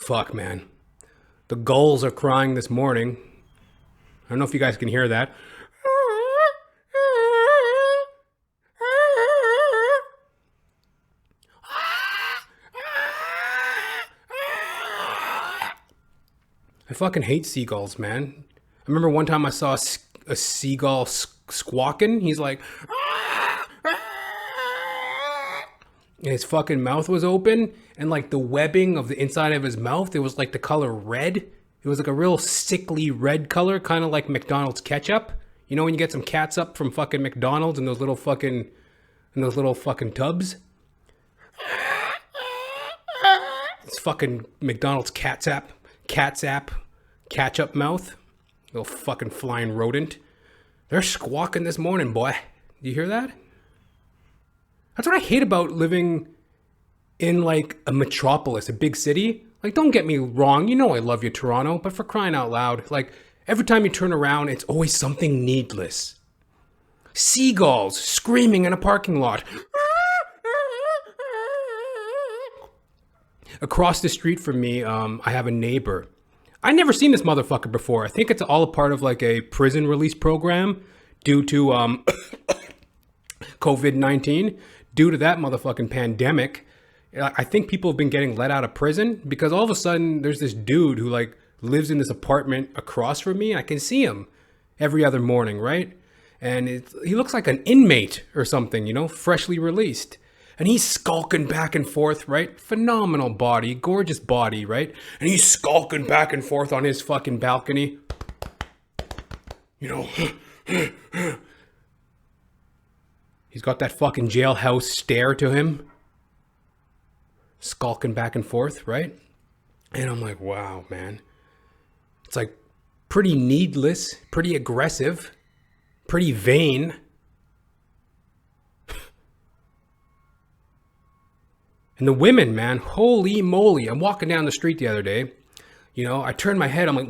fuck, man. The gulls are crying this morning. I don't know if you guys can hear that. I fucking hate seagulls, man. I remember one time I saw a seagull squawking. He's like, and his fucking mouth was open, and like the webbing of the inside of his mouth, it was like the color red. It was like a real sickly red color, kind of like McDonald's ketchup. You know when you get some catsup from fucking McDonald's in those little fucking tubs? It's fucking McDonald's catsup, ketchup mouth. Little fucking flying rodent. They're squawking this morning, boy. Do you hear that? That's what I hate about living in like a metropolis, a big city. Like, don't get me wrong. You know I love you, Toronto. But for crying out loud, like every time you turn around, it's always something needless. Seagulls screaming in a parking lot. Across the street from me, I have a neighbor. I never seen this motherfucker before. I think it's all a part of like a prison release program due to COVID-19. Due to that motherfucking pandemic, I think people have been getting let out of prison because all of a sudden there's this dude who like lives in this apartment across from me. I can see him every other morning, right? And he looks like an inmate or something, you know, freshly released. And he's skulking back and forth, right? Phenomenal body, gorgeous body, right? And he's skulking back and forth on his fucking balcony. You know, he's got that fucking jailhouse stare to him. Skulking back and forth, right? And I'm like, wow, man. It's like pretty needless, pretty aggressive, pretty vain. And the women, man, holy moly. I'm walking down the street the other day. You know, I turn my head. I'm like,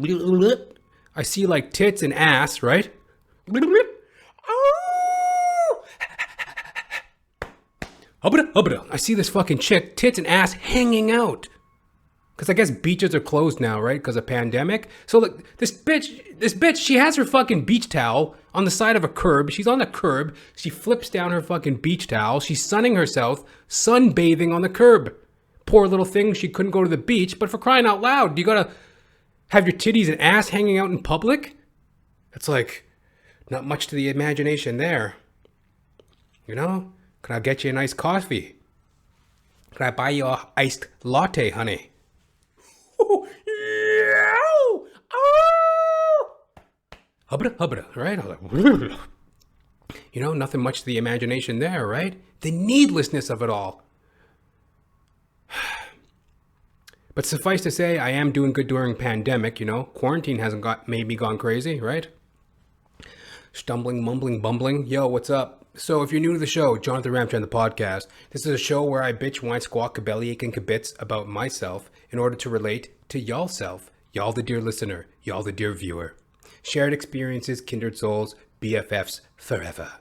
I see like tits and ass, right? I see this fucking chick, tits and ass hanging out. Because I guess beaches are closed now, right? Because of pandemic. So look, this bitch, she has her fucking beach towel on the side of a curb. She's on the curb. She flips down her fucking beach towel. She's sunning herself, sunbathing on the curb. Poor little thing, she couldn't go to the beach. But for crying out loud, you gotta have your titties and ass hanging out in public? It's like, not much to the imagination there. You know? Can I get you a nice coffee? Can I buy you a iced latte, honey? Hubba, right? I was like, you know, nothing much to the imagination there, right? The needlessness of it all. But suffice to say, I am doing good during pandemic, you know. Quarantine hasn't made me gone crazy, right? Stumbling, mumbling, bumbling. Yo, what's up? So if you're new to the show, Johnathan, Ramcharan, the podcast, this is a show where I bitch, whine, squawk, bellyache, and kibitz about myself in order to relate to y'all self, y'all the dear listener, y'all the dear viewer. Shared experiences, kindred souls, BFFs forever.